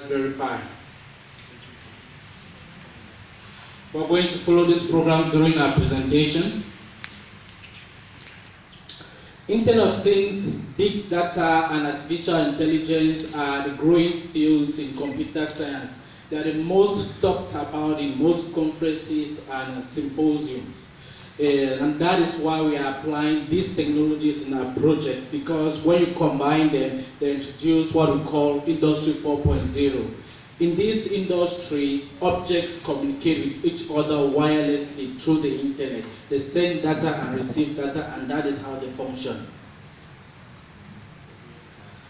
Raspberry Pi. We're going to follow this program during our presentation. Internet of Things, Big Data, and Artificial Intelligence are the growing fields in computer science. They are the most talked about in most conferences and symposiums. And that is why we are applying these technologies in our project, because when you combine them, they introduce what we call Industry 4.0. In this industry, objects communicate with each other wirelessly through the internet. They send data and receive data, and that is how they function.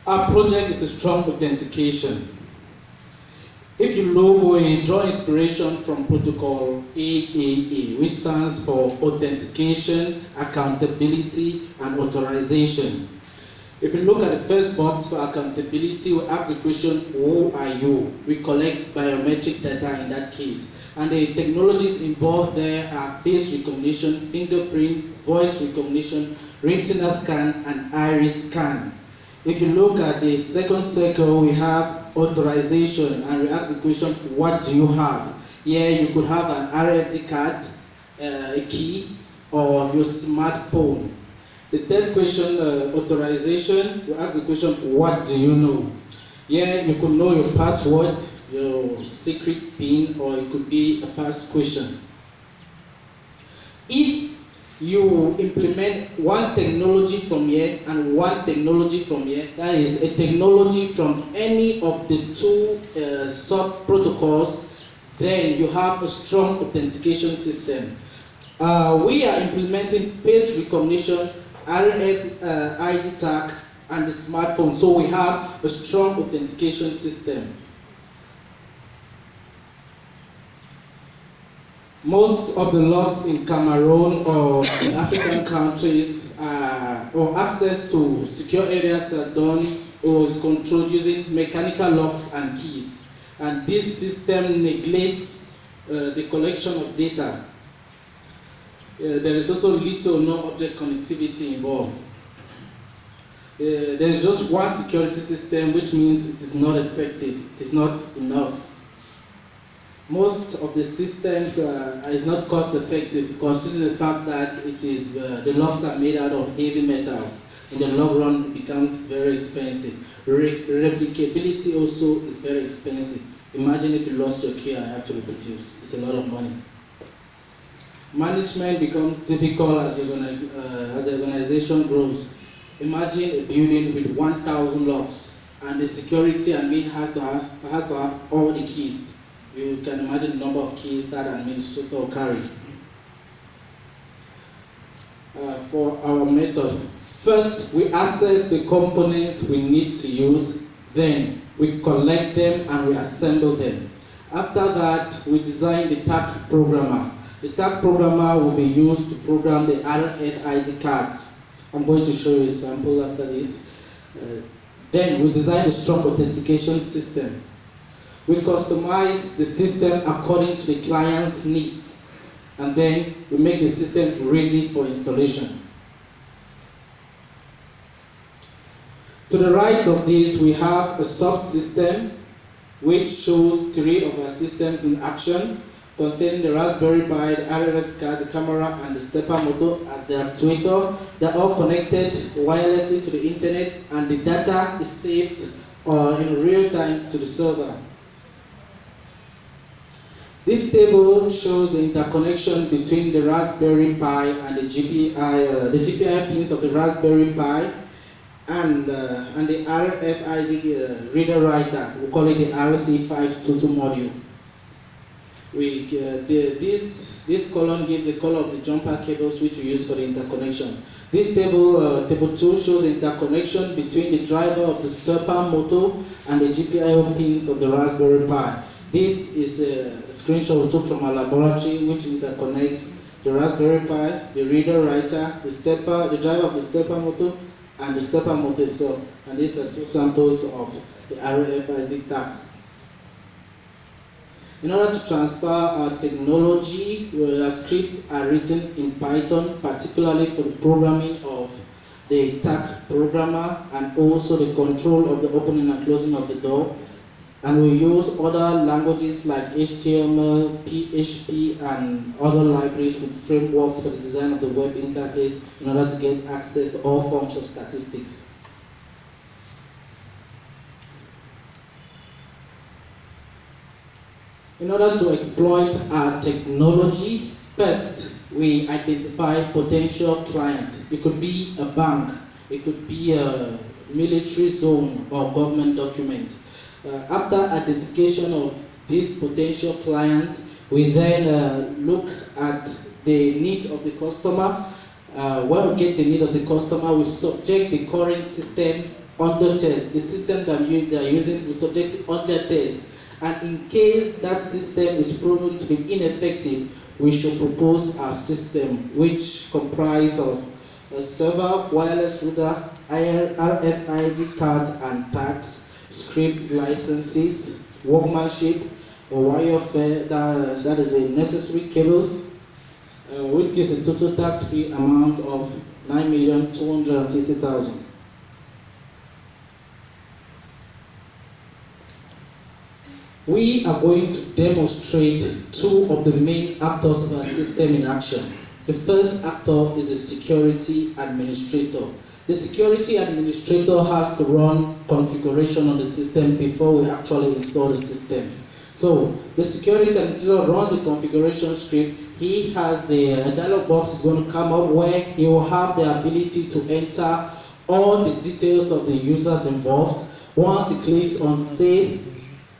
Our project is a strong authentication. If you look, we draw inspiration from protocol AAA, which stands for Authentication, Accountability, and Authorization. If you look at the first box for accountability, we ask the question, who are you? We collect biometric data in that case. And the technologies involved there are face recognition, fingerprint, voice recognition, retina scan, and iris scan. If you look at the second circle, we have authorization, and we ask the question, what do you have? Here you could have an RFID card, a key, or your smartphone. The third question, authorization, we ask the question, what do you know? Here you could know your password, your secret PIN, or it could be a past question. If you implement one technology from here and one technology from here, that is a technology from any of the two sub-protocols, then you have a strong authentication system. We are implementing face recognition, RFID tag, and the smartphone, so we have a strong authentication system. Most of the locks in Cameroon or in African countries or access to secure areas are done or is controlled using mechanical locks and keys. And this system neglects the collection of data. There is also little or no object connectivity involved. There is just one security system, which means it is not effective, it is not enough. Most of the systems is not cost effective, considering the fact that it is the locks are made out of heavy metals. In the long run, it becomes very expensive. Replicability also is very expensive. Imagine if you lost your key and have to reproduce. It's a lot of money. Management becomes difficult as the organization grows. Imagine a building with 1,000 locks, and the security admin has to have all the keys. You can imagine the number of keys that an administrator carried. For our method, first we assess the components we need to use, then we collect them and we assemble them. After that, we design the tag programmer. The tag programmer will be used to program the RFID cards. I'm going to show you a sample after this. Then we design a strong authentication system. We customize the system according to the client's needs, and then we make the system ready for installation. To the right of this, we have a subsystem which shows 3 of our systems in action, containing the Raspberry Pi, the RFID card, the camera, and the stepper motor as the actuator. They're all connected wirelessly to the internet, and the data is saved in real time to the server. This table shows the interconnection between the Raspberry Pi and the GPI pins of the Raspberry Pi and the RFID reader writer. We call it the RC522 module. This column gives the color of the jumper cables which we use for the interconnection. This table 2 shows the interconnection between the driver of the stepper motor and the GPIO pins of the Raspberry Pi. This is a screenshot we took from our laboratory, which interconnects the Raspberry Pi, the reader writer, the driver of the stepper motor, and the stepper motor itself. And these are 2 samples of the RFID tags. In order to transfer our technology, our scripts are written in Python, particularly for the programming of the tag programmer and also the control of the opening and closing of the door. And we use other languages like HTML, PHP, and other libraries with frameworks for the design of the web interface in order to get access to all forms of statistics. In order to exploit our technology, first we identify potential clients. It could be a bank, it could be a military zone or government document. After identification of this potential client, we then look at the need of the customer. When we get the need of the customer, we subject the current system under test. The system that they are using, we subject it under test. And in case that system is proven to be ineffective, we should propose a system which comprises of a server, wireless router, RFID card and tags, script licenses, workmanship, or wirefare, that is a necessary cables, which gives a total tax-free amount of 9,250,000. We are going to demonstrate two of the main actors of our system in action. The first actor is the security administrator. The security administrator has to run configuration on the system before we actually install the system. So the security administrator runs the configuration script. He has the dialog box is going to come up where he will have the ability to enter all the details of the users involved. Once he clicks on save,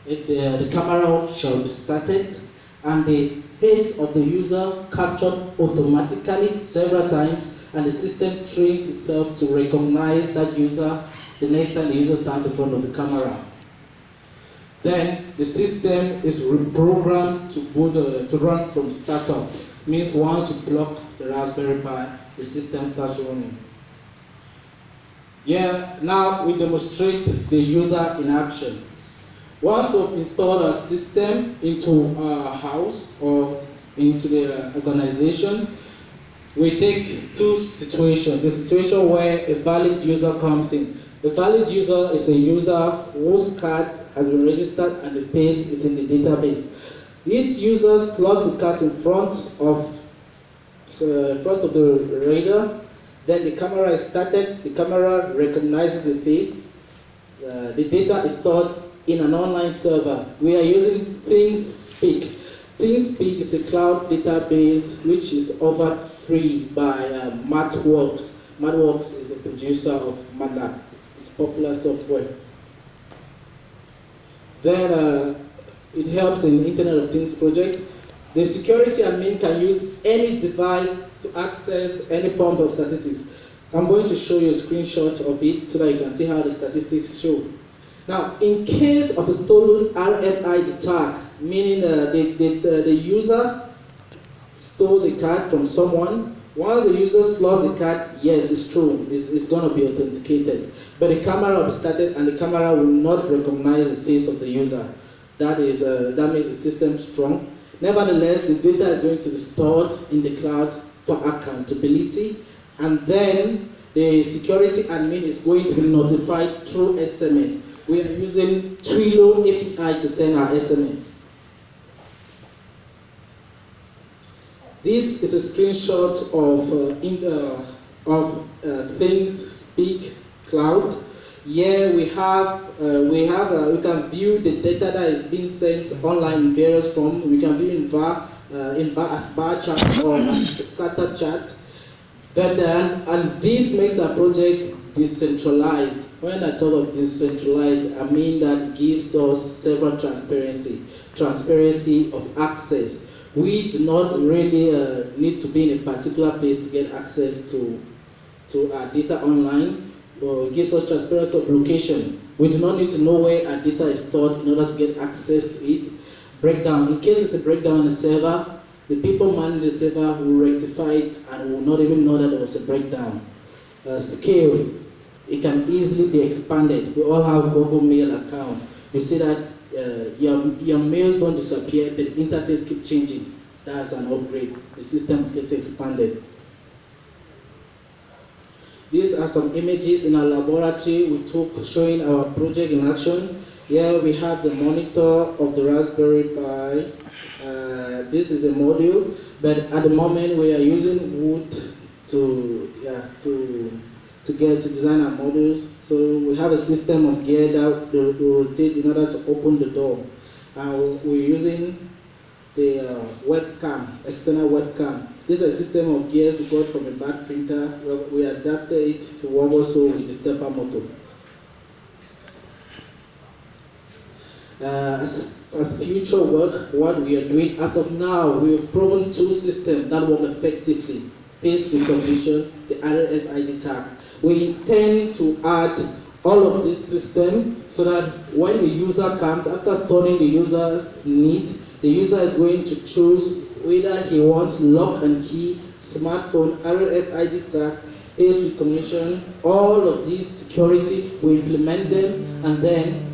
the camera shall be started and the face of the user captured automatically several times, and the system trains itself to recognize that user the next time the user stands in front of the camera. Then the system is reprogrammed to run from startup. Means once you block the Raspberry Pi, the system starts running. Yeah, now we demonstrate the user in action. Once we've installed our system into our house or into the organization, we take two situations. The situation where a valid user comes in. The valid user is a user whose card has been registered and the face is in the database. This user slots the card in front of the radar. Then the camera is started. The camera recognizes the face. The data is stored in an online server. We are using ThinkSpeak. ThinkSpeak is a cloud database which is offered free by MathWorks. MathWorks is the producer of MATLAB. It's popular software. Then it helps in Internet of Things projects. The security admin can use any device to access any form of statistics. I'm going to show you a screenshot of it so that you can see how the statistics show. Now, in case of a stolen RFID tag, meaning the user stole the card from someone, once the user slots the card, yes, it's true, it's going to be authenticated. But the camera will be started and the camera will not recognize the face of the user. That makes the system strong. Nevertheless, the data is going to be stored in the cloud for accountability, and then the security admin is going to be notified through SMS. We are using Twilio API to send our SMS. This is a screenshot of ThinkSpeak Cloud. Here we can view the data that is being sent online in various forms. We can view as bar chart or as a scatter chart. And this makes our project decentralized. When I talk of decentralized, I mean that it gives us several transparency of access. We do not really need to be in a particular place to get access to our data online. It gives us transparency of location. We do not need to know where our data is stored in order to get access to it. Breakdown. In case it's a breakdown in the server, the people managing the server will rectify it and will not even know that there was a breakdown. Scale. It can easily be expanded. We all have Google Mail accounts. You see that your mails don't disappear, but the interface keeps changing. That's an upgrade. The systems get expanded. These are some images in our laboratory we took showing our project in action. Here we have the monitor of the Raspberry Pi. This is a module, but at the moment we are using wood to design our modules. So we have a system of gears that will rotate in order to open the door. And we're using the webcam, external webcam. This is a system of gears we got from a bad printer. We adapted it to work also with the stepper motor. As future work, what we are doing as of now, we have proven two systems that work effectively: face recognition, the RFID tag. We intend to add all of this system so that when the user comes, after studying the user's needs, the user is going to choose whether he wants lock and key, smartphone, RFID tag, face recognition. All of these security, we implement them, and then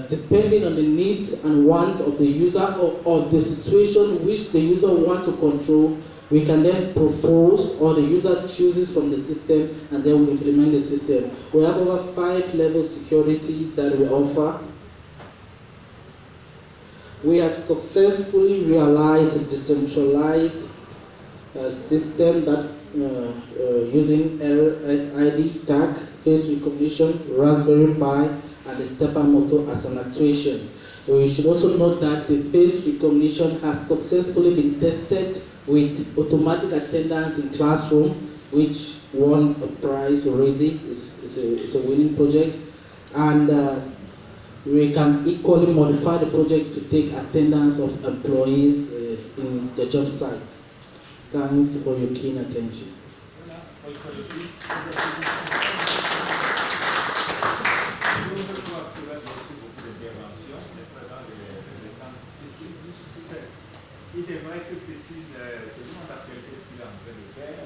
depending on the needs and wants of the user or the situation which the user wants to control, we can then propose, or the user chooses from the system, and then we implement the system. We have over 5 levels security that we offer. We have successfully realized a decentralized system that using RFID tag, face recognition, Raspberry Pi, and the stepper motor as an actuation. We should also note that the face recognition has successfully been tested with automatic attendance in classroom, which won a prize already. It's a winning project. And we can equally modify the project to take attendance of employees in the job site. Thanks for your keen attention. Il est vrai que c'est vraiment d'actualité ce qu'il est en train de faire,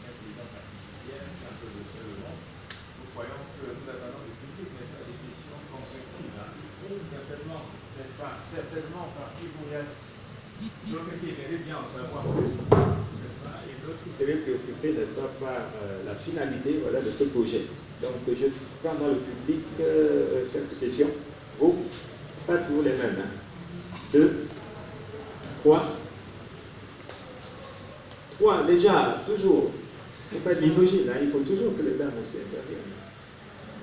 l'intelligence artificielle, c'est un peu le seul monde. Nous croyons que nous attendons du public, n'est-ce pas, des questions constructives. Hein. Certainement, n'est-ce pas, certainement, partout où il y a d'autres qui aimeraient bien en savoir plus, n'est-ce pas, et d'autres qui seraient préoccupés, n'est-ce pas, par la finalité, voilà, de ce projet. Donc, je prends dans le public quelques questions. Vous, pas toujours les mêmes. Hein. 2, 3, déjà, toujours, il ne faut pas être misogyne, hein, il faut toujours que les dames aussi interviennent.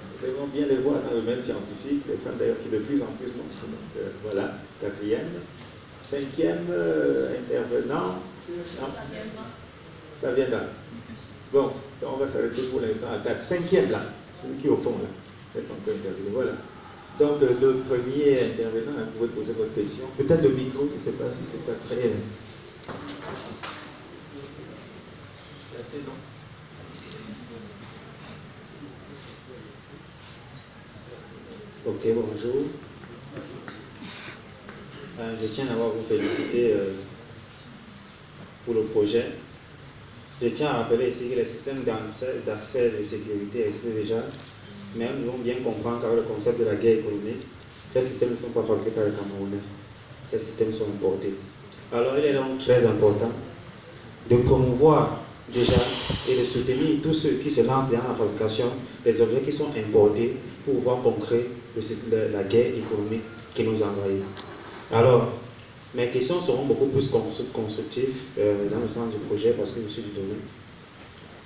Nous allons bien les voir dans le domaine scientifique, les femmes d'ailleurs qui de plus en plus montrent. Donc voilà, 4e, 5e intervenant. Non, ça viendra. Bon, donc on va s'arrêter pour l'instant à 4. 5e là, celui qui est au fond là, c'est pas encore intervenu, voilà. Donc, le premier intervenant, vous pouvez poser votre question. Peut-être le micro, je ne sais pas si c'est pas très... C'est assez long. Ok, bonjour. Je tiens d'abord à vous féliciter pour le projet. Je tiens à rappeler ici que les systèmes d'accès de sécurité existent déjà. Mais nous devons bien comprendre qu'avec le concept de la guerre économique, ces systèmes ne sont pas fabriqués par les Camerounais. Ces systèmes sont importés. Alors il est donc très important de promouvoir déjà et de soutenir tous ceux qui se lancent dans la fabrication des objets qui sont importés pour pouvoir concrétiser le système de la guerre économique qui nous envahit. Alors, mes questions seront beaucoup plus constructives dans le sens du projet parce que je suis du domaine.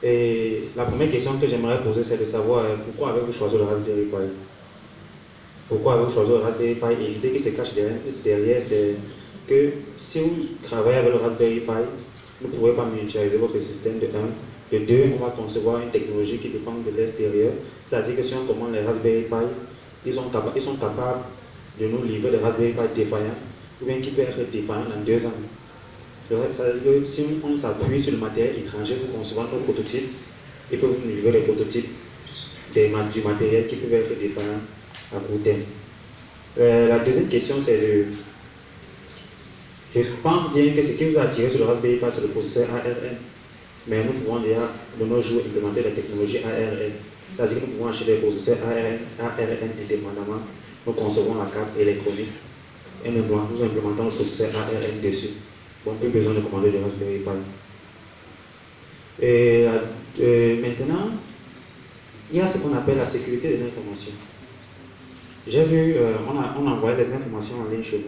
Et la première question que j'aimerais poser, c'est de savoir pourquoi avez-vous choisi le Raspberry Pi? Pourquoi avez-vous choisi le Raspberry Pi? Et l'idée qui se cache derrière, c'est que si vous travaillez avec le Raspberry Pi, vous ne pourrez pas mutualiser votre système de 1. De 2, on va concevoir une technologie qui dépend de l'extérieur. C'est-à-dire que si on commande les Raspberry Pi, ils sont capables de nous livrer des Raspberry Pi défaillants, ou bien qui peuvent être défaillants dans 2 ans. C'est-à-dire que si on s'appuie sur le matériel étranger pour concevoir nos prototypes, ils peuvent nous livrer des prototypes du matériel qui peut être défaillant à court terme. La deuxième question, c'est je pense bien que ce qui vous a attiré sur le Raspberry Pi, c'est le processeur ARM. Mais nous pouvons déjà, de nos jours, implémenter la technologie ARM. C'est-à-dire que nous pouvons acheter des processeurs ARM indépendamment. Nous concevons la carte électronique et nous implémentons le processeur ARM dessus. Bon, plus besoin de commander le Raspberry Pi. Et maintenant, il y a ce qu'on appelle la sécurité de l'information. J'ai vu, on envoyé les informations en ligne chez vous.